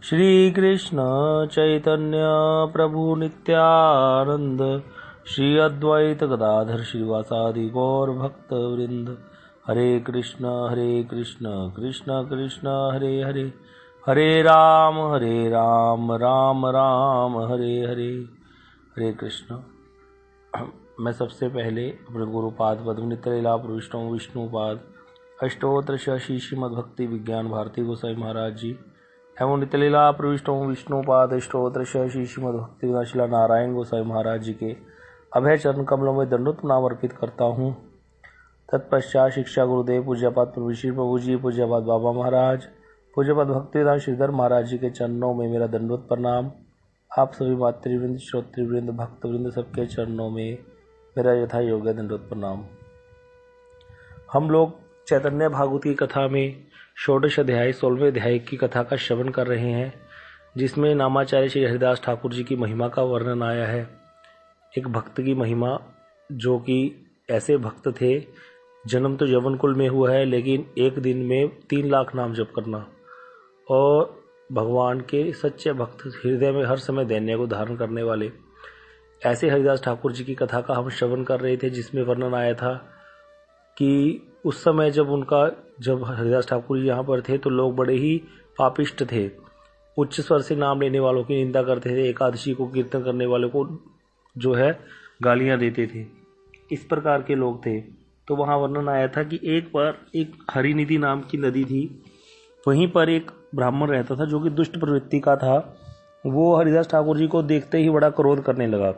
श्री कृष्ण चैतन्य प्रभु नित्यानंद श्री अद्वैत गदाधर श्रीवासादि गौर भक्त वृंद। हरे कृष्ण कृष्ण कृष्ण हरे हरे, हरे राम राम राम हरे हरे। हरे कृष्ण। मैं सबसे पहले अपने गुरुपाद पद्म नित्यलीला प्रविष्टों विष्णुपाद अष्टोत्तर श्री श्रीमद् भक्ति विज्ञान भारती गोसाई महाराज जी एवं नित्यलीला प्रविष्टों विष्णुपाद अष्टोत्तर श्री श्रीमद् भक्ति विनाशिला नारायण गोसाई महाराज जी के अभय चरण कमलों में दंडोत प्रणाम अर्पित करता हूँ। तत्पश्चात शिक्षा गुरुदेव पूज्यपाद प्रभुश्री प्रभु जी, पूज्यपाद बाबा महाराज, पूज्यपाद भक्तिवेदांत श्रीधर महाराज जी के चरणों में मेरा दंडोत प्रणाम। आप सभी मातृवृंद, श्रोतृवृंद, भक्तवृंद सबके चरणों में मेरा यथा योग्य दंडोत प्रणाम। हम लोग चैतन्य भागवत की कथा में षोडश अध्याय 16वें अध्याय की कथा का श्रवण कर रहे हैं, जिसमें नामाचार्य श्री हरिदास ठाकुर जी की महिमा का वर्णन आया है। एक भक्त की महिमा, जो कि ऐसे भक्त थे, जन्म तो यवन कुल में हुआ है, लेकिन एक दिन में 3 लाख नाम जप करना और भगवान के सच्चे भक्त, हृदय में हर समय दैन्य को धारण करने वाले, ऐसे हरिदास ठाकुर जी की कथा का हम श्रवण कर रहे थे, जिसमें वर्णन आया था कि उस समय जब हरिदास ठाकुर जी यहाँ पर थे तो लोग बड़े ही पापिष्ट थे, उच्च स्वर से नाम लेने वालों की निंदा करते थे, एकादशी को कीर्तन करने वालों को जो है गालियाँ देते थे, इस प्रकार के लोग थे। तो वहाँ वर्णन आया था कि एक बार एक हरिनिधि नाम की नदी थी, वहीं पर एक ब्राह्मण रहता था जो कि दुष्ट प्रवृत्ति का था। वो हरिदास ठाकुर जी को देखते ही बड़ा क्रोध करने लगा।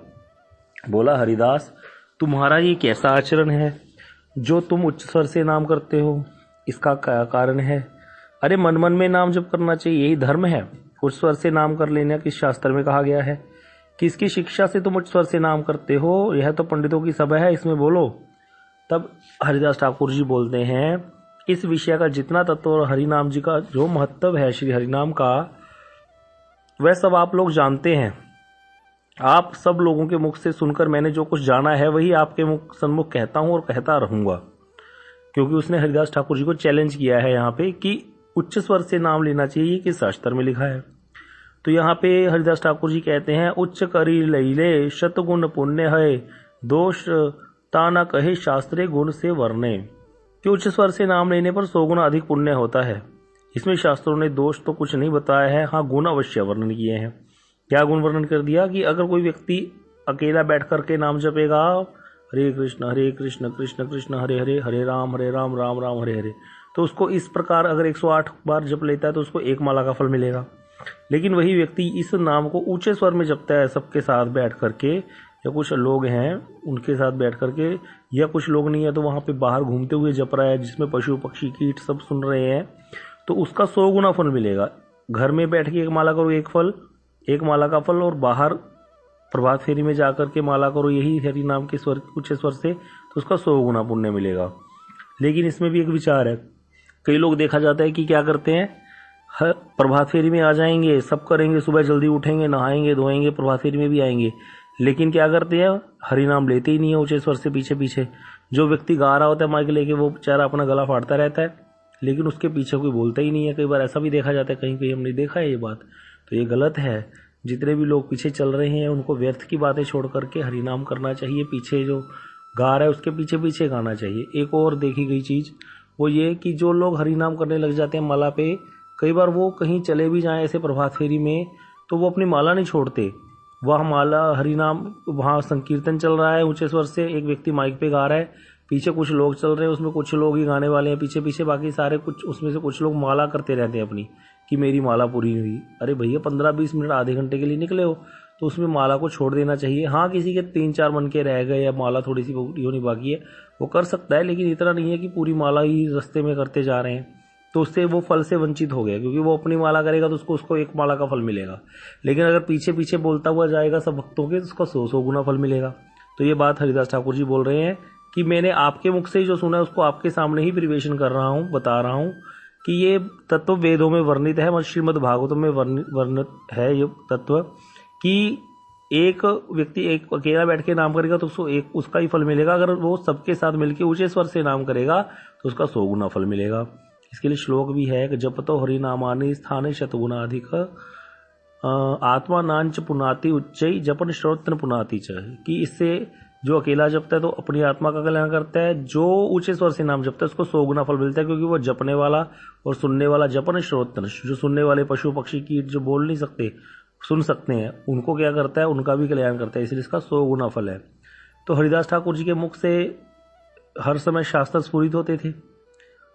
बोला, हरिदास, तुम्हारा ये कैसा आचरण है जो तुम उच्च स्वर से नाम करते हो? इसका क्या कारण है? अरे मन मन में नाम जप करना चाहिए, यही धर्म है। उच्च स्वर से नाम कर लेना किस शास्त्र में कहा गया है? किसकी शिक्षा से तुम उच्च स्वर से नाम करते हो? यह तो पंडितों की सभा है, इसमें बोलो। तब हरिदास ठाकुर जी बोलते हैं, इस विषय का जितना तत्व और हरिनाम जी का जो महत्व है, श्री हरिनाम का, वह सब आप लोग जानते हैं। आप सब लोगों के मुख से सुनकर मैंने जो कुछ जाना है वही आपके मुख सन्मुख कहता हूं और कहता रहूंगा। क्योंकि उसने हरिदास ठाकुर जी को चैलेंज किया है यहाँ पे कि उच्च स्वर से नाम लेना चाहिए, किस शास्त्र में लिखा है। तो यहाँ पे हरिदास ठाकुर जी कहते हैं, उच्च करी लैले शतगुण पुण्य है, दोष ताना कहे शास्त्रे गुण से वर्णे। कि उच्च स्वर से नाम लेने पर 100 गुना अधिक पुण्य होता है। इसमें शास्त्रों ने दोष तो कुछ नहीं बताया है, हाँ गुण अवश्य वर्णन किए हैं। क्या गुण वर्णन कर दिया कि अगर कोई व्यक्ति अकेला बैठ करके नाम जपेगा, हरे कृष्ण कृष्ण कृष्ण हरे हरे, हरे राम राम राम हरे हरे, तो उसको इस प्रकार अगर 108 बार जप लेता है तो उसको 1 माला का फल मिलेगा। लेकिन वही व्यक्ति इस नाम को ऊंचे स्वर में जपता है सबके साथ बैठ करके, या कुछ लोग हैं उनके साथ बैठ करके, या कुछ लोग नहीं है तो वहाँ पे बाहर घूमते हुए जप रहा है, जिसमें पशु पक्षी कीट सब सुन रहे हैं, तो उसका 100 गुना फल मिलेगा। घर में बैठ के 1 माला करो 1 माला का फल, और बाहर प्रभात फेरी में जाकर के माला करो यही हरि नाम के स्वर, ऊंचे स्वर से, तो उसका 100 गुना पुण्य मिलेगा। लेकिन इसमें भी एक विचार है, कई लोग देखा जाता है कि क्या करते हैं, प्रभात फेरी में आ जाएंगे, सब करेंगे, सुबह जल्दी उठेंगे, नहाएंगे धोएंगे, प्रभात फेरी में भी आएंगे, लेकिन क्या करते हैं, हरि नाम लेते ही नहीं है ऊंचे स्वर से पीछे पीछे। जो व्यक्ति गा रहा होता है माइक लेके, वो बेचारा अपना गला फाड़ता रहता है, लेकिन उसके पीछे कोई बोलता ही नहीं है। कई बार ऐसा भी देखा जाता है, कहीं कहीं हमने देखा है ये बात, तो ये गलत है। जितने भी लोग पीछे चल रहे हैं उनको व्यर्थ की बातें छोड़ करके हरिनाम करना चाहिए, पीछे जो गा रहा है उसके पीछे पीछे गाना चाहिए। एक और देखी गई चीज़ वो ये कि जो लोग हरिनाम करने लग जाते हैं माला पे, कई बार वो कहीं चले भी जाएं ऐसे प्रभात फेरी में, तो वो अपनी माला नहीं छोड़ते। वह माला हरिनाम, वहाँ संकीर्तन चल रहा है ऊंचे स्वर से, एक व्यक्ति माइक पे गा रहा है, पीछे कुछ लोग चल रहे हैं, उसमें कुछ लोग ही गाने वाले हैं पीछे पीछे, बाकी सारे कुछ उसमें से कुछ लोग माला करते रहते हैं अपनी, कि मेरी माला पूरी हुई। अरे भैया 15-20 मिनट आधे घंटे के लिए निकले हो तो उसमें माला को छोड़ देना चाहिए। हाँ, किसी के 3-4 मन के रह गए या माला थोड़ी सी पूरी होनी बाकी है, वो कर सकता है, लेकिन इतना नहीं है कि पूरी माला ही रास्ते में करते जा रहे हैं, तो उससे वो फल से वंचित हो गया। क्योंकि वो अपनी माला करेगा तो उसको 1 माला का फल मिलेगा, लेकिन अगर पीछे पीछे बोलता हुआ जाएगा सब भक्तों के, तो उसको 100 गुना फल मिलेगा। तो ये बात हरिदास ठाकुर जी बोल रहे हैं कि मैंने आपके मुख से ही जो सुना है उसको आपके सामने ही परिवेशन कर रहा हूँ, बता रहा हूँ कि ये तत्व वेदों में वर्णित है, श्रीमद् भागवतम में वर्णित है ये तत्व, कि एक व्यक्ति एक अकेला बैठ के नाम करेगा तो उसका ही फल मिलेगा। अगर वो सबके साथ मिलकर ऊंचे स्वर से नाम करेगा तो उसका 100 गुना फल मिलेगा। इसके लिए श्लोक भी है कि जपतो हरि नामानि स्थाने शतगुणाधिक आत्मा नांच पुनाति उच्चई जपन श्रोत्र पुनाति च, कि इससे जो अकेला जपता है तो अपनी आत्मा का कल्याण करता है, जो ऊंचे स्वर से नाम जपता है उसको 100 गुना फल मिलता है, क्योंकि वो जपने वाला और सुनने वाला जपन श्रोत्र, जो सुनने वाले पशु पक्षी कीट जो बोल नहीं सकते सुन सकते हैं, उनको क्या करता है, उनका भी कल्याण करता है, इसलिए इसका 100 गुना फल है। तो हरिदास ठाकुर जी के मुख से हर समय शास्त्र स्फुरित होते थे,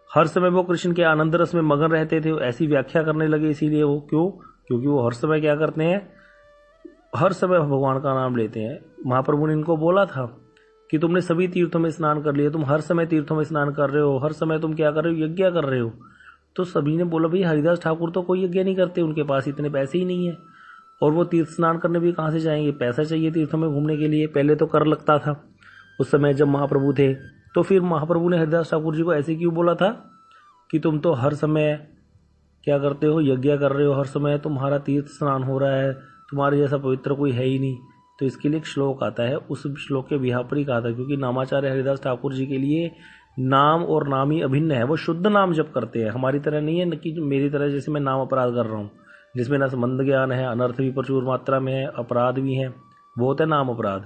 हर समय वो कृष्ण के आनंद रस में मगन रहते थे, ऐसी व्याख्या करने लगे। इसीलिए वो क्योंकि वो हर समय क्या करते हैं, हर समय भगवान का नाम लेते हैं। महाप्रभु ने इनको बोला था कि तुमने सभी तीर्थों में स्नान कर लिया, तुम हर समय तीर्थों में स्नान कर रहे हो, हर समय तुम क्या कर रहे हो, यज्ञ कर रहे हो। तो सभी ने बोला भाई हरिदास ठाकुर तो कोई यज्ञ नहीं करते, उनके पास इतने पैसे ही नहीं है, और वो तीर्थ स्नान करने भी कहाँ से जाएंगे, पैसा चाहिए तीर्थों में घूमने के लिए। पहले तो कर लगता था उस समय जब महाप्रभु थे, तो फिर महाप्रभु ने हरिदास ठाकुर जी को ऐसे क्यों बोला था कि तुम तो हर समय क्या करते हो, यज्ञ कर रहे हो, हर समय तुम्हारा तीर्थ स्नान हो रहा है, तुम्हारे जैसा पवित्र कोई है ही नहीं। तो इसके लिए एक श्लोक आता है, उस श्लोक के बिहार पर ही कहा था, क्योंकि नामाचार्य हरिदास ठाकुर जी के लिए नाम और नाम ही अभिन्न है, वो शुद्ध नाम जप करते हैं, हमारी तरह नहीं है कि मेरी तरह जैसे मैं नाम अपराध कर रहा हूँ, जिसमें न संबंध ज्ञान है, अनर्थ भी प्रचुर मात्रा में है, अपराध भी है, वो होता है नाम अपराध।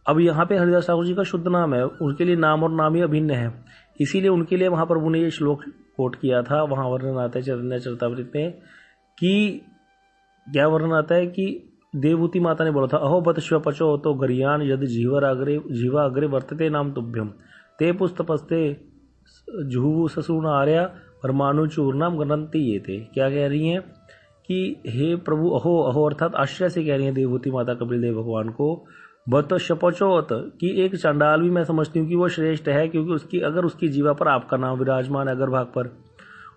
अब यहाँ पे हरिदास ठाकुर जी का शुद्ध नाम है, उनके लिए नाम और नाम ही अभिन्न है, इसीलिए उनके लिए महाप्रभु ने ये श्लोक कोट किया था। वहाँ वर्णन आता है चैतन्य चरितामृत में कि क्या वर्णन आता है कि देवहूति माता ने बोला था, अहो बत श्वपचो तो गरियान यदि जीवा अग्रे वर्तते नाम तुभ्यम ते पुस्तपस्ते जुहु ससून आर्या परमाणु चूर्णाम गणंती ये थे। क्या कह रही हैं कि हे प्रभु, अहो अहो अर्थात आश्रय से कह रही है देवहूति माता कपिल देव भगवान को, बत शपचोत कि एक चांडाल भी मैं समझती हूँ कि वो श्रेष्ठ है, क्योंकि अगर उसकी जीवा पर आपका नाम विराजमान है, अगर भाग पर,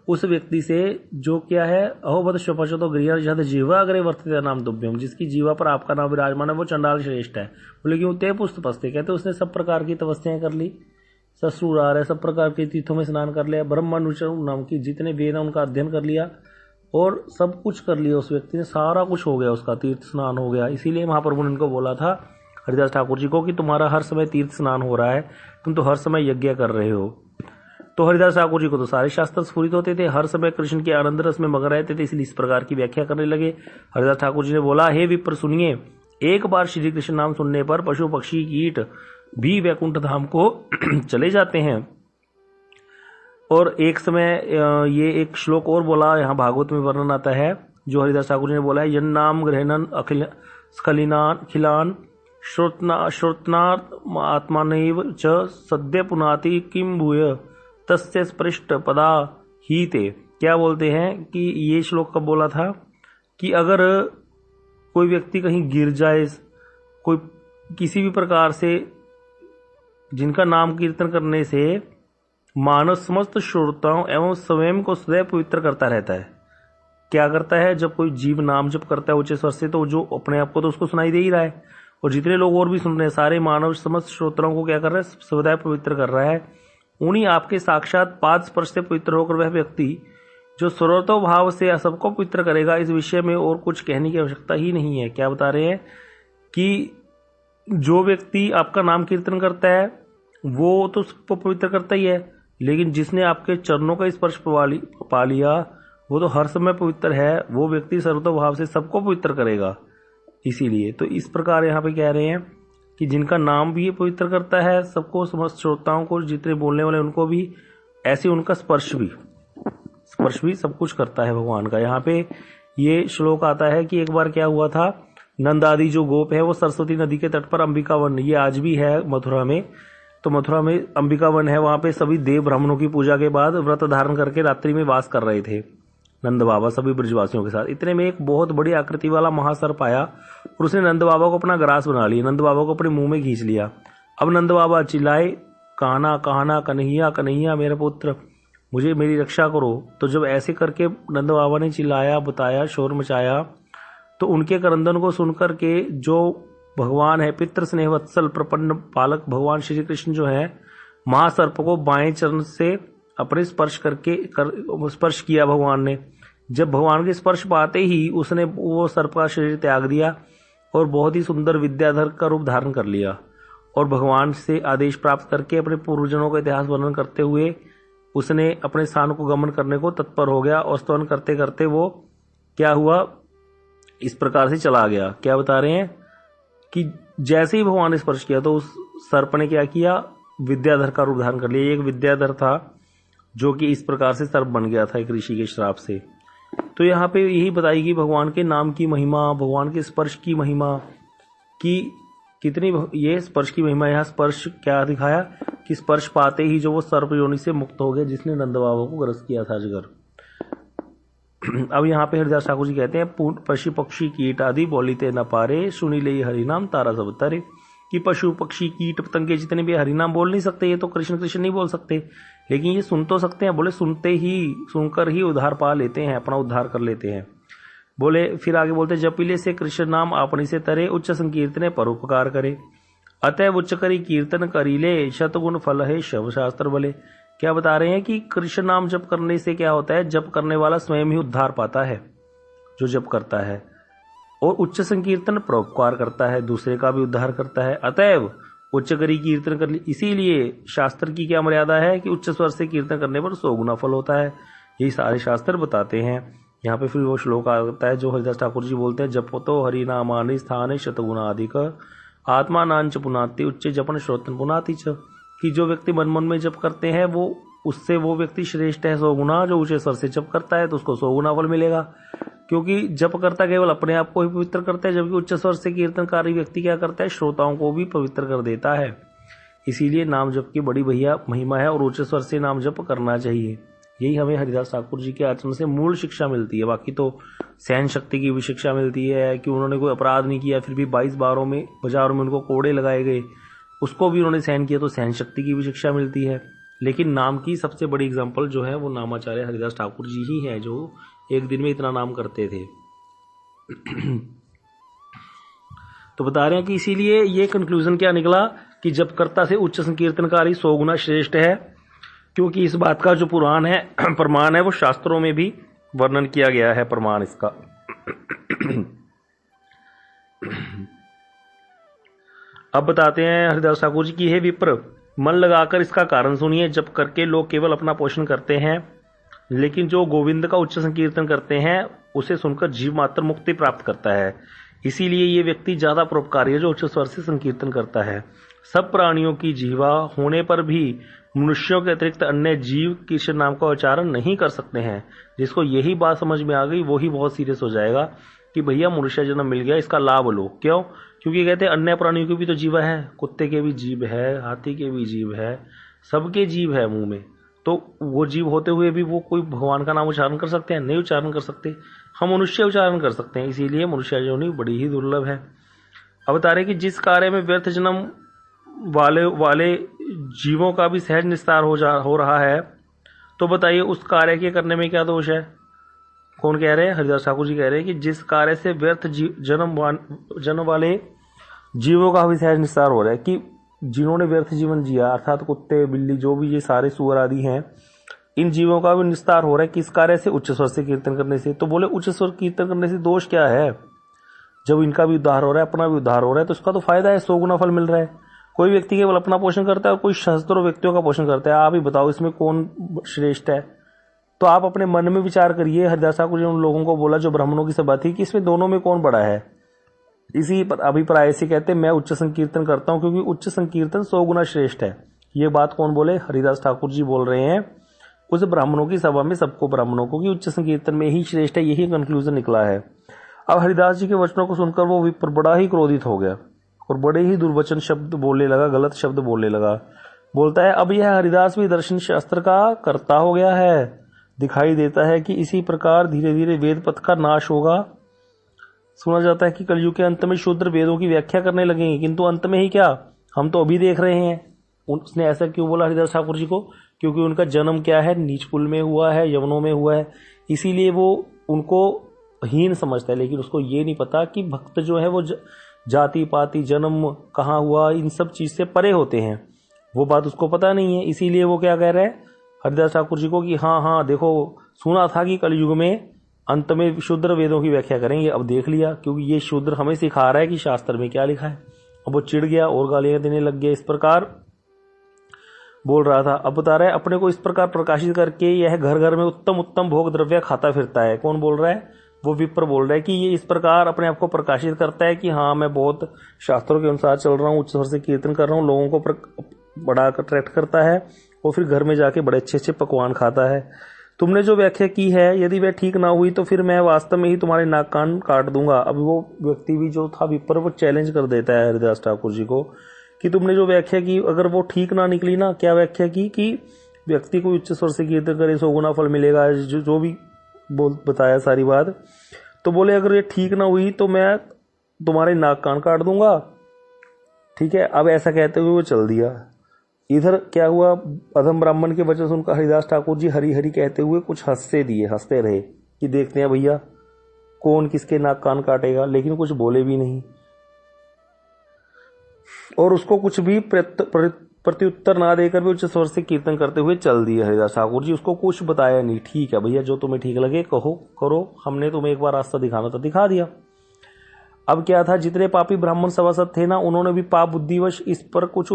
उस व्यक्ति से जो क्या है, अहो बत शपचो तो गृह जहां जीवा अग्रे वर्तते नाम तुभ्यम, जिसकी जीवा पर आपका नाम विराजमान है वो चंडाल श्रेष्ठ है। बोले क्यों, ते पुस्त पस्ते, कहते उसने सब प्रकार की तपस्याएं कर ली, ससुरार है, सब प्रकार के तीर्थों में स्नान कर लिया, ब्रह्मानुचर नाम की जितने वेद उनका अध्ययन कर लिया, और सब कुछ कर लिया उस व्यक्ति ने, सारा कुछ हो गया, उसका तीर्थ स्नान हो गया। इसीलिए महाप्रभु ने इनको बोला था हरिदास ठाकुर जी को कि तुम्हारा हर समय तीर्थ स्नान हो रहा है, तुम तो हर समय यज्ञ कर रहे हो। तो हरिदास ठाकुर जी को तो सारे शास्त्र स्फुरित होते थे, हर समय कृष्ण के आनंद रस में मगन रहते थे, इसलिए इस प्रकार की व्याख्या करने लगे। हरिदास ठाकुर जी ने बोला, हे विप्र सुनिए, एक बार श्री कृष्ण नाम सुनने पर पशु पक्षी कीट भी वैकुंठ धाम को चले जाते हैं। और एक समय ये एक श्लोक और बोला, यहाँ भागवत में वर्णन आता है जो हरिदास ठाकुर जी ने बोला है, यन नाम ग्रहणन अखिल स्खलिनान खिलान श्रोतनात् आत्मानैव च सद्य पुनाति किम भूय तस्य स्पृष्ट पदा ही ते। क्या बोलते हैं कि ये श्लोक कब बोला था कि अगर कोई व्यक्ति कहीं गिर जाए, कोई किसी भी प्रकार से, जिनका नाम कीर्तन करने से मानव समस्त श्रोताओं एवं स्वयं को सदैव पवित्र करता रहता है। क्या करता है, जब कोई जीव नाम जप करता है उच्च स्वर से, तो जो अपने आप को तो उसको सुनाई दे ही रहा है, और जितने लोग और भी सुन रहे हैं, सारे मानव समस्त श्रोताओं को क्या कर रहा है, सदैव पवित्र कर रहा है। उन्हीं आपके साक्षात पाद स्पर्श से पवित्र होकर वह व्यक्ति जो सर्वतो भाव से सबको पवित्र करेगा, इस विषय में और कुछ कहने की आवश्यकता ही नहीं है। क्या बता रहे हैं कि जो व्यक्ति आपका नाम कीर्तन करता है वो तो सबको पवित्र करता ही है, लेकिन जिसने आपके चरणों का स्पर्श पा लिया वो तो हर समय पवित्र है, वो व्यक्ति सर्वतो भाव से सबको पवित्र करेगा। इसीलिए तो इस प्रकार यहाँ पे कह रहे हैं कि जिनका नाम भी ये पवित्र करता है सबको, समस्त श्रोताओं को, जितने बोलने वाले उनको भी, ऐसे उनका स्पर्श भी सब कुछ करता है भगवान का। यहाँ पे ये श्लोक आता है कि एक बार क्या हुआ था, नंद आदि जो गोप है वो सरस्वती नदी के तट पर अंबिका वन, ये आज भी है मथुरा में, तो मथुरा में अंबिका वन है, वहां पे सभी देव ब्राह्मणों की पूजा के बाद व्रत धारण करके रात्रि में वास कर रहे थे नंद बाबा सभी ब्रजवासियों के साथ। इतने में एक बहुत बड़ी आकृति वाला महासर्प आया और उसने नंद बाबा को अपना ग्रास बना लिया, नंद बाबा को अपने मुंह में खींच लिया। अब नंद बाबा चिल्लाए, कहना कहना कन्हैया कन्हैया मेरा पुत्र, मुझे मेरी रक्षा करो। तो जब ऐसे करके नंद बाबा ने चिल्लाया, बताया, शोर मचाया, तो उनके क्रंदन को सुनकर के जो भगवान है पितृ स्नेह वत्सल प्रपन्न पालक भगवान श्री कृष्ण जो है, महासर्प को बाएं चरण से अपने स्पर्श स्पर्श किया भगवान ने। जब भगवान के स्पर्श पाते ही उसने वो सर्प का शरीर त्याग दिया और बहुत ही सुंदर विद्याधर का रूप धारण कर लिया, और भगवान से आदेश प्राप्त करके अपने पूर्वजनों का इतिहास वर्णन करते हुए उसने अपने स्थान को गमन करने को तत्पर हो गया और स्तवन करते करते वो क्या हुआ, इस प्रकार से चला गया। क्या बता रहे हैं कि जैसे ही भगवान ने स्पर्श किया तो उस सर्प ने क्या किया, विद्याधर का रूप धारण कर लिया। एक विद्याधर था जो कि इस प्रकार से सर्प बन गया था एक ऋषि के श्राप से। तो यहाँ पे यही बताई गई भगवान के नाम की महिमा, भगवान के स्पर्श की महिमा कि कितनी ये स्पर्श की महिमा। यहाँ स्पर्श क्या दिखाया कि स्पर्श पाते ही जो वो सर्प योनि से मुक्त हो गया जिसने नंद बाबा को ग्रस्त किया था अजगर। अब यहाँ पे हरिदास ठाकुर जी कहते हैं पशु पक्षी कीट आदि बोलिते न पारे, सुनी ले हरिनाम तारा सब तारे। कि पशु पक्षी कीट पतंगे जितने भी हरिनाम बोल नहीं सकते, ये तो कृष्ण कृष्ण नहीं बोल सकते, लेकिन ये सुन तो सकते हैं। बोले सुनकर ही उद्धार पा लेते हैं, अपना उद्धार कर लेते हैं। बोले फिर आगे बोलते जपिले से कृष्ण नाम आपनी से तरे, उच्च संकीर्तने परोपकार करे। अतएव उच्च करी कीर्तन करीले, शतगुण फल है शव शास्त्र बोले। क्या बता रहे हैं कि कृष्ण नाम जप करने से क्या होता है, जप करने वाला स्वयं ही उद्धार पाता है जो जप करता है, और उच्च संकीर्तन परोपकार करता है, दूसरे का भी उद्धार करता है। अतएव उच्च करी कीर्तन कर, इसीलिए शास्त्र की क्या मर्यादा है कि उच्च स्वर से कीर्तन करने पर 100 गुना फल होता है। यही सारे शास्त्र बताते हैं। यहाँ पे फिर वो श्लोक आता है जो हरिदास ठाकुर जी बोलते हैं, जपो तो हरि नामानि स्थाने शतगुणा अधिक, आत्मा नांच पुनाति उच्च जपन श्रोतन पुनाति च। कि जो व्यक्ति मन मन में जप करते हैं वो उससे वो व्यक्ति श्रेष्ठ है 100 गुना। जो ऊंचे स्वर से जप करता है तो उसको 100 गुना फल मिलेगा, क्योंकि जप करता केवल अपने आप को ही पवित्र करता है, जबकि उच्च स्वर से कीर्तनकारी व्यक्ति क्या करता है, श्रोताओं को भी पवित्र कर देता है। इसीलिए नाम जप की बड़ी भैया महिमा है और उच्च स्वर से नाम जप करना चाहिए। यही हमें हरिदास ठाकुर जी के आचरण से मूल शिक्षा मिलती है। बाकी तो सहन शक्ति की भी शिक्षा मिलती है कि उन्होंने कोई अपराध नहीं किया, फिर भी 22 बारों में बाजारों में उनको कोड़े लगाए गए, उसको भी उन्होंने सहन किया, तो सहन शक्ति की भी शिक्षा मिलती है। लेकिन नाम की सबसे बड़ी एग्जाम्पल जो है वो नामाचार्य हरिदास ठाकुर जी ही हैं, जो एक दिन में इतना नाम करते थे। तो बता रहे हैं कि इसीलिए ये कंक्लूजन क्या निकला कि जपकर्ता से उच्च संकीर्तनकारी 100 गुना श्रेष्ठ है, क्योंकि इस बात का जो पुराण है प्रमाण है वो शास्त्रों में भी वर्णन किया गया है, प्रमाण इसका। अब बताते हैं हरिदास ठाकुर जी की, हे विप्र मन लगाकर इसका कारण सुनिए। जप करके लोग केवल अपना पोषण करते हैं, लेकिन जो गोविंद का उच्च संकीर्तन करते हैं उसे सुनकर जीव मात्र मुक्ति प्राप्त करता है। इसीलिए ये व्यक्ति ज्यादा परोपकारी है जो उच्च स्वर से संकीर्तन करता है। सब प्राणियों की जीवा होने पर भी मनुष्यों के अतिरिक्त अन्य जीव कृष्ण नाम का उच्चारण नहीं कर सकते हैं। जिसको यही बात समझ में आ गई वो ही बहुत सीरियस हो जाएगा कि भैया मनुष्य जन्म मिल गया, इसका लाभ लो। क्यों? क्योंकि कहते हैं अन्य प्राणियों की भी तो जीवा है, कुत्ते के भी जीव है, हाथी के भी जीव है, सबके जीव है मुंह में। तो वो जीव होते हुए भी वो कोई भगवान का नाम उच्चारण कर सकते हैं? नहीं उच्चारण कर सकते। हम मनुष्य उच्चारण कर सकते हैं, इसीलिए मनुष्य योनि बड़ी ही दुर्लभ है। अब बता रहे कि जिस कार्य में व्यर्थ जन्म वाले जीवों का भी सहज निस्तार हो रहा है, तो बताइए उस कार्य के करने में क्या दोष है? कौन कह रहे हैं? हरिदास ठाकुर जी कह रहे हैं कि जिस कार्य से व्यर्थ जन्म वाले जीवों का भी सहज निस्तार हो रहा है, कि जिन्होंने व्यर्थ जीवन जिया, अर्थात कुत्ते बिल्ली जो भी ये सारे सुअर आदि हैं, इन जीवों का भी निस्तार हो रहा है किस कार्य से? उच्च स्वर से कीर्तन करने से। तो बोले उच्च स्वर कीर्तन करने से दोष क्या है? जब इनका भी उद्धार हो रहा है, अपना भी उद्धार हो रहा है, तो उसका तो फायदा है, 100 गुना फल मिल रहा है। कोई व्यक्ति केवल अपना पोषण करता है और कोई सहस्त्रों व्यक्तियों का पोषण करता है। आप ही बताओ इसमें कौन श्रेष्ठ है? तो आप अपने मन में विचार करिए। हरिदास ठाकुर जी ने उन लोगों को बोला जो ब्राह्मणों की सभा थी कि इसमें दोनों में कौन बड़ा है? इसी अभिप्राय से कहते हैं मैं उच्च संकीर्तन करता हूं क्योंकि उच्च संकीर्तन 100 गुना श्रेष्ठ है। ये बात कौन बोले? हरिदास ठाकुर जी बोल रहे हैं उस ब्राह्मणों की सभा में सबको ब्राह्मणों को कि उच्च संकीर्तन में ही श्रेष्ठ है। यही कंक्लूजन निकला है। अब हरिदास जी के वचनों को सुनकर वो विप्र बड़ा ही क्रोधित हो गया और बड़े ही दुर्वचन शब्द बोलने लगा, गलत शब्द बोलने लगा। बोलता है अब यह हरिदास भी दर्शन शास्त्र का कर्ता हो गया है। दिखाई देता है कि इसी प्रकार धीरे धीरे वेद पथ का नाश होगा। सुना जाता है कि कलयुग के अंत में शूद्र वेदों की व्याख्या करने लगेंगे, किंतु अंत में ही क्या, हम तो अभी देख रहे हैं। उसने ऐसा क्यों बोला हरिदास ठाकुर जी को? क्योंकि उनका जन्म क्या है, नीच कुल में हुआ है, यवनों में हुआ है, इसीलिए वो उनको हीन समझता है। लेकिन उसको ये नहीं पता कि भक्त जो है वो जाति पाति जन्म कहाँ हुआ, इन सब चीज से परे होते हैं। वो बात उसको पता नहीं है। इसीलिए वो क्या कह रहा है हरिदास ठाकुर जी को कि हाँ देखो, सुना था कि कलयुग में अंत में शूद्र वेदों की व्याख्या करेंगे, अब देख लिया। क्योंकि ये शूद्र हमें सिखा रहा है कि शास्त्र में क्या लिखा है। अब वो चिढ़ गया और गालियां देने लग गया। इस प्रकार बोल रहा था। अब बता रहा है अपने को इस प्रकार प्रकाशित करके यह घर घर में उत्तम उत्तम भोग द्रव्य खाता फिरता है। कौन बोल रहा है? वो विप्र बोल रहा है कि ये इस प्रकार अपने आप को प्रकाशित करता है कि हाँ मैं बहुत शास्त्रों के अनुसार चल रहा हूँ, उच्च स्वर से कीर्तन कर रहा हूँ, लोगों को बड़ा अट्रैक्ट करता है और फिर घर में जाके बड़े अच्छे अच्छे पकवान खाता है। तुमने जो व्याख्या की है यदि वह ठीक ना हुई तो फिर मैं वास्तव में ही तुम्हारे नाक कान काट दूंगा। अब वो व्यक्ति भी जो था विप्र वो चैलेंज कर देता है हरिदास ठाकुर जी को कि तुमने जो व्याख्या की अगर वो ठीक ना निकली ना, क्या व्याख्या की कि व्यक्ति को उच्च स्वर से कीर्तन करे 100 गुना फल मिलेगा, जो भी बताया सारी बात, तो बोले अगर ये ठीक ना हुई तो मैं तुम्हारे नाक कान काट दूंगा। ठीक है, अब ऐसा कहते हुए वो चल दिया। इधर क्या हुआ, अधम ब्राह्मण के वचन सुनकर हरिदास ठाकुर जी हरी हरी कहते हुए कुछ हंसते रहे कि देखते हैं भैया कौन किसके नाक कान काटेगा, लेकिन कुछ बोले भी नहीं और उसको कुछ भी प्रत्युत्तर ना देकर भी उच्च स्वर से कीर्तन करते हुए चल दिए हरिदास ठाकुर जी। उसको कुछ बताया नहीं, ठीक है भैया जो तुम्हें ठीक लगे कहो करो, हमने तुम्हें एक बार रास्ता दिखाना था दिखा दिया। अब क्या था, जितने पापी ब्राह्मण सभासद थे ना उन्होंने भी पाप बुद्धिवश इस पर कुछ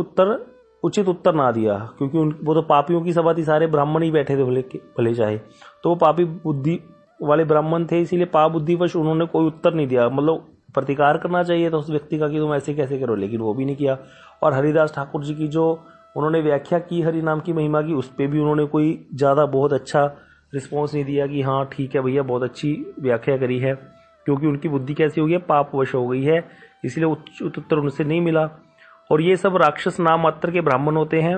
उचित उत्तर ना दिया, क्योंकि वो तो पापियों की सभा थी, सारे ब्राह्मण ही बैठे थे भले चाहे, तो वो पापी बुद्धि वाले ब्राह्मण थे, इसीलिए पाप बुद्धिवश उन्होंने कोई उत्तर नहीं दिया। मतलब प्रतिकार करना चाहिए था उस व्यक्ति का कि तुम ऐसे कैसे करो, लेकिन वो भी नहीं किया। और हरिदास ठाकुर जी की जो उन्होंने व्याख्या की हरि नाम की महिमा की, उस पर भी उन्होंने कोई ज़्यादा बहुत अच्छा रिस्पॉन्स नहीं दिया कि हाँ ठीक है भैया बहुत अच्छी व्याख्या करी है, क्योंकि उनकी बुद्धि कैसी हो गई है, पापवश हो गई है, इसलिए उचित उत्तर उनसे नहीं मिला। और ये सब राक्षस नाम मात्र के ब्राह्मण होते हैं,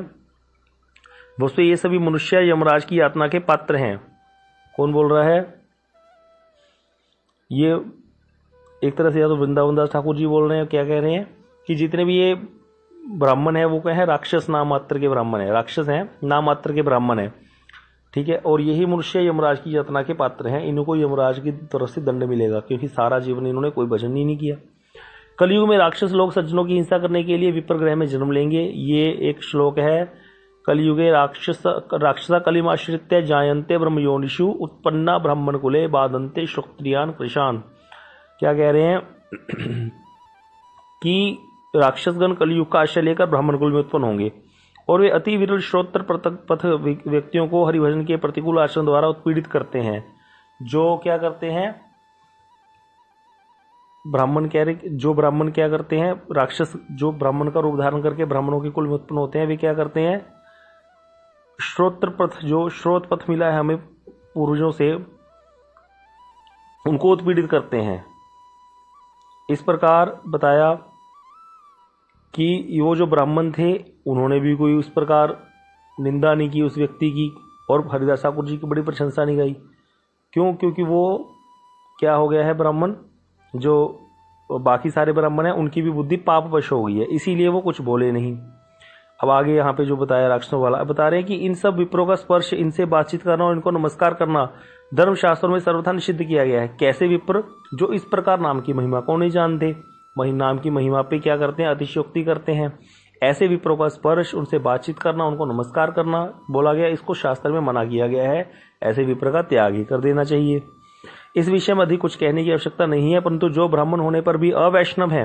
वस्तु ये सभी मनुष्य यमराज की यातना के पात्र हैं। कौन बोल रहा है? ये एक तरह से या तो वृंदावन दास ठाकुर जी बोल रहे हैं, क्या कह रहे हैं कि जितने भी ये ब्राह्मण है वो क्या है, राक्षस नाम मात्र के ब्राह्मण है, राक्षस हैं नाम मात्र के ब्राह्मण है। ठीक है, और यही मनुष्य यमराज की यातना के पात्र हैं, इनको यमराज की तरफ से दंड मिलेगा, क्योंकि सारा जीवन इन्होंने कोई भजन ही नहीं किया। कलयुग में राक्षस लोग सज्जनों की हिंसा करने के लिए विप्र ग्रह में जन्म लेंगे। ये एक श्लोक है, कलयुगे राक्षसा कलिमाश्रित्य जायन्ते ब्रह्मयोनिषु उत्पन्ना ब्राह्मण कुले बाधन्ते श्रोत्रियान कृशान। क्या कह रहे हैं कि राक्षसगण कलयुग का आश्रय लेकर ब्राह्मण कुल में उत्पन्न होंगे और वे अति विरल श्रोत्र पथ व्यक्तियों को हरिभजन के प्रतिकूल आचरण द्वारा उत्पीड़ित करते हैं। जो क्या करते हैं, ब्राह्मण जो ब्राह्मण क्या करते हैं, राक्षस जो ब्राह्मण का रूप धारण करके ब्राह्मणों के कुल में उत्पन्न होते हैं, वे क्या करते हैं, श्रोत्र पथ जो श्रोत पथ मिला है हमें पूर्वजों से, उनको उत्पीड़ित करते हैं। इस प्रकार बताया कि वो जो ब्राह्मण थे उन्होंने भी कोई उस प्रकार निंदा नहीं की उस व्यक्ति की, और हरिदास ठाकुर जी की बड़ी प्रशंसा नहीं गाई। क्यों? क्योंकि वो क्या हो गया है, ब्राह्मण जो बाकी सारे ब्राह्मण हैं उनकी भी बुद्धि पापवश हो गई है, इसीलिए वो कुछ बोले नहीं। अब आगे यहाँ पे जो बताया राक्षसों वाला, बता रहे हैं कि इन सब विप्रों का स्पर्श, इनसे बातचीत करना और इनको नमस्कार करना धर्मशास्त्रों में सर्वथा निषिद्ध किया गया है। कैसे विप्र? जो इस प्रकार नाम की महिमा को नहीं जानते, वही नाम की महिमा पे क्या करते हैं, अतिशयोक्ति करते हैं। ऐसे विप्रों का स्पर्श, उनसे बातचीत करना, उनको नमस्कार करना बोला गया, इसको शास्त्र में मना किया गया है। ऐसे विप्र का त्याग ही कर देना चाहिए। इस विषय में अधिक कुछ कहने की आवश्यकता नहीं है, परंतु जो ब्राह्मण होने पर भी अवैष्णव है,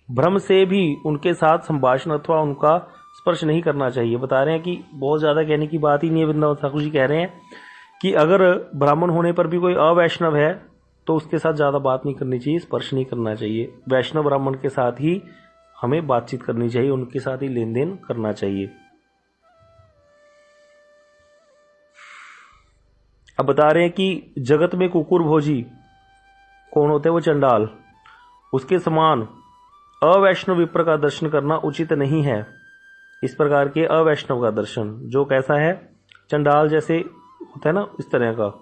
भ्रम से भी उनके साथ संभाषण अथवा उनका स्पर्श नहीं करना चाहिए। बता रहे हैं कि बहुत ज्यादा कहने की बात ही नहीं है। वृंदावन ठाकुर जी कह रहे हैं कि अगर ब्राह्मण होने पर भी कोई अवैष्णव है तो उसके साथ ज्यादा बात नहीं करनी चाहिए, स्पर्श नहीं करना चाहिए। वैष्णव ब्राह्मण के साथ ही हमें बातचीत करनी चाहिए, उनके साथ ही लेन देन करना चाहिए। अब बता रहे हैं कि जगत में कुकुर भोजी कौन होते हैं, वो चंडाल, उसके समान अवैष्णव विप्र का दर्शन करना उचित नहीं है। इस प्रकार के अवैष्णव का दर्शन जो कैसा है, चंडाल जैसे होता है ना, इस तरह का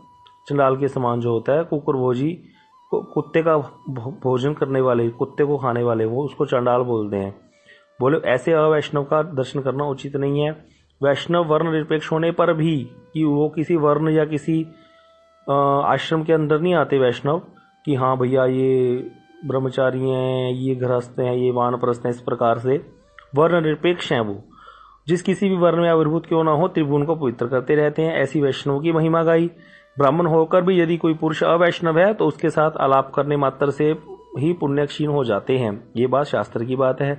चंडाल के समान जो होता है, कुकुर भोजी, कुत्ते का भोजन करने वाले, कुत्ते को खाने वाले, वो उसको चंडाल बोलते हैं। बोले ऐसे अवैष्णव का दर्शन करना उचित नहीं है। वैष्णव वर्ण निरपेक्ष होने पर भी, कि वो किसी वर्ण या किसी आश्रम के अंदर नहीं आते वैष्णव, कि हाँ भैया ये ब्रह्मचारी हैं, ये गृहस्थ हैं, ये वानप्रस्थ हैं, इस प्रकार से वर्ण निरपेक्ष हैं। वो जिस किसी भी वर्ण में आविर्भूत क्यों ना हो, त्रिभुवन को पवित्र करते रहते हैं। ऐसी वैष्णव की महिमा गाई। ब्राह्मण होकर भी यदि कोई पुरुष अवैष्णव है तो उसके साथ आलाप करने मात्र से ही पुण्य क्षीण हो जाते हैं। ये बात शास्त्र की बात है।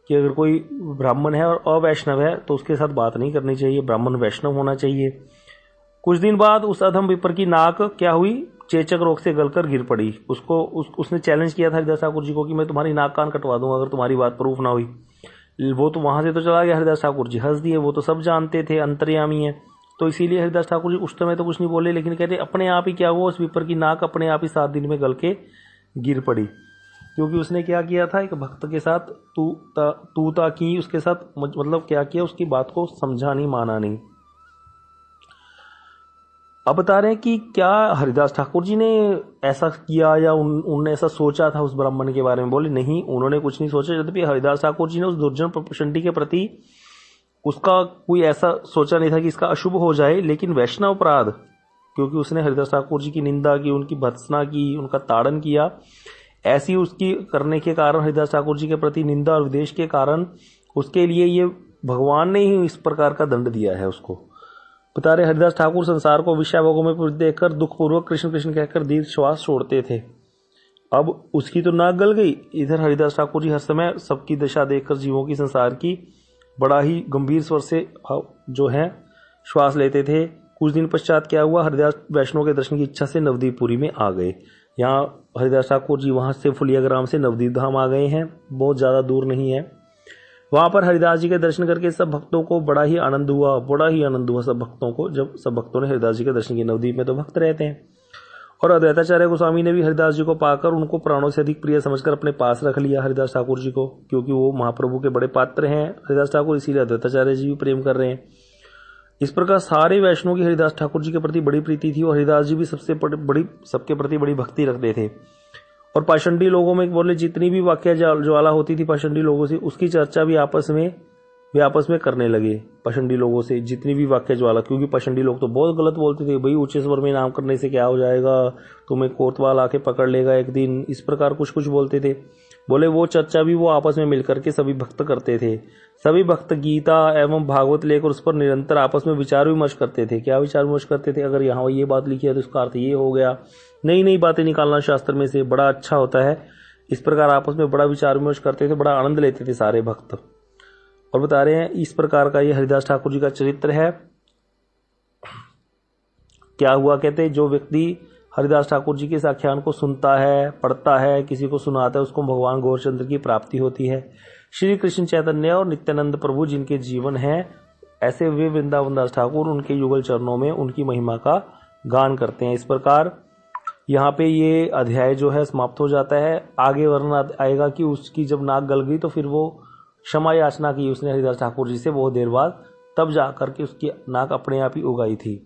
कि अगर कोई ब्राह्मण है और अवैष्णव है तो उसके साथ बात नहीं करनी चाहिए, ब्राह्मण वैष्णव होना चाहिए। कुछ दिन बाद उस अधम विपर की नाक क्या हुई, चेचक रोग से गलकर गिर पड़ी। उसने चैलेंज किया था हरिदास ठाकुर जी को कि मैं तुम्हारी नाक कान कटवा दूंगा अगर तुम्हारी बात प्रूफ ना हुई। वो तो वहां से तो चला गया, हरिदास ठाकुर जी हंस दिए, वो तो सब जानते थे, अंतर्यामी है, तो इसीलिए हरिदास ठाकुर जी उस समय तो कुछ नहीं बोले, लेकिन कहते अपने आप ही क्या हुआ, उस विपर की नाक अपने आप ही 7 दिन में गल के गिर पड़ी, क्योंकि उसने क्या किया था, एक भक्त के साथ तू ता की, उसके साथ मतलब क्या किया, उसकी बात को समझा नहीं, माना नहीं। अब बता रहे हैं कि क्या हरिदास ठाकुर जी ने ऐसा किया या उनने ऐसा सोचा था उस ब्राह्मण के बारे में। बोले नहीं, उन्होंने कुछ नहीं सोचा। यद्यपि हरिदास ठाकुर जी ने उस दुर्जन पाषंडी के प्रति उसका कोई ऐसा सोचा नहीं था कि इसका अशुभ हो जाए, लेकिन वैष्णव अपराध, क्योंकि उसने हरिदास ठाकुर जी की निंदा की, उनकी भत्सना की, उनका ताड़न किया, ऐसी उसकी करने के कारण, हरिदास ठाकुर जी के प्रति निंदा और विद्वेष के कारण उसके लिए ये भगवान ने ही इस प्रकार का दंड दिया है उसको। बता रहे हरिदास ठाकुर संसार को विषय भोगों में देखकर दुखपूर्वक कृष्ण कृष्ण कहकर दीर्घ श्वास छोड़ते थे। अब उसकी तो नाक गल गई, इधर हरिदास ठाकुर जी हर समय सबकी दशा देखकर जीवों की संसार की बड़ा ही गंभीर स्वर से जो है श्वास लेते थे। कुछ दिन पश्चात क्या हुआ, हरिदास वैष्णव के दर्शन की इच्छा से नवदीपपुरी में आ गए। यहाँ हरिदास ठाकुर जी वहां से फुलिया ग्राम से नवदीप धाम आ गए हैं, बहुत ज्यादा दूर नहीं है। वहां पर हरिदास जी के दर्शन करके सब भक्तों को बड़ा ही आनंद हुआ सब भक्तों को, जब सब भक्तों ने हरिदास जी के दर्शन किए। नवदीप में तो भक्त रहते हैं। और अद्वैताचार्य गोस्वामी ने भी हरिदास जी को पाकर उनको प्राणों से अधिक प्रिय समझकर अपने पास रख लिया हरिदास ठाकुर जी को, क्योंकि वो महाप्रभु के बड़े पात्र हैं हरिदास ठाकुर, इसीलिए अद्वैताचार्य जी भी प्रेम कर रहे हैं। इस प्रकार सारे वैष्णव की हरिदास ठाकुर जी के प्रति बड़ी प्रीति थी और हरिदास जी भी सबके प्रति बड़ी भक्ति रखते थे। और पाषंडी लोगों में बोले जितनी भी वाक्य ज्वाला होती थी पाषंडी लोगों से, उसकी चर्चा भी आपस में करने लगे पाषंडी लोगों से, जितनी भी वाक्य ज्वाला, क्योंकि पाषंडी लोग तो बहुत गलत बोलते थे, भाई ऊंचे स्वर में नाम करने से क्या हो जाएगा, तुम्हें कोतवाल आके पकड़ लेगा एक दिन, इस प्रकार कुछ बोलते थे। बोले वो चर्चा भी वो आपस में मिलकर के सभी भक्त करते थे। सभी भक्त गीता एवं भागवत लेकर उस पर निरंतर आपस में विचार विमर्श करते थे। क्या विचार विमर्श करते थे, अगर यहाँ ये बात लिखी है तो इसका अर्थ ये हो गया, नई नई बातें निकालना शास्त्र में से बड़ा अच्छा होता है। इस प्रकार आपस में बड़ा विचार विमर्श करते थे, बड़ा आनंद लेते थे सारे भक्त। और बता रहे हैं इस प्रकार का ये हरिदास ठाकुर जी का चरित्र है। क्या हुआ, कहते जो व्यक्ति हरिदास ठाकुर जी के इस आख्यान को सुनता है, पढ़ता है, किसी को सुनाता है, उसको भगवान गौरचंद्र की प्राप्ति होती है। श्री कृष्ण चैतन्य और नित्यानंद प्रभु जिनके जीवन है, ऐसे वे वृंदावन दास ठाकुर उनके युगल चरणों में उनकी महिमा का गान करते हैं। इस प्रकार यहाँ पे ये अध्याय जो है समाप्त हो जाता है। आगे वर्णन आएगा कि उसकी जब नाक गल गई तो फिर वो क्षमा याचना की उसने हरिदास ठाकुर जी से बहुत देर बाद, तब जा करके उसकी नाक अपने आप ही उगाई थी।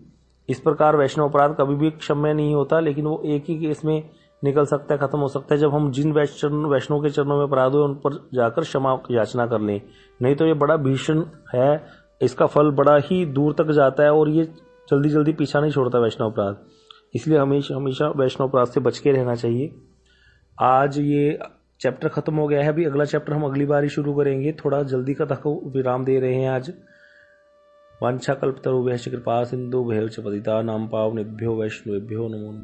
इस प्रकार वैष्णव अपराध कभी भी क्षम्य नहीं होता, लेकिन वो एक ही केस में निकल सकता है, खत्म हो सकता है, जब हम जिन वैष्णव के चरणों में अपराध हुए उन पर जाकर क्षमा याचना कर लें। नहीं तो ये बड़ा भीषण है, इसका फल बड़ा ही दूर तक जाता है और ये जल्दी जल्दी पीछा नहीं छोड़ता वैष्णव अपराध। इसलिए हमेशा वैष्णव अपराध से बच के रहना चाहिए। आज ये चैप्टर खत्म हो गया है, अभी अगला चैप्टर हम अगली बार ही शुरू करेंगे। थोड़ा जल्दी कथा को विराम दे रहे हैं आज। वांछाकल्पतरुभ्यश्च कृपा सिंधुभ्यश्च पतितानां पावनेभ्यो वैष्णवेभ्यो नमो नमः।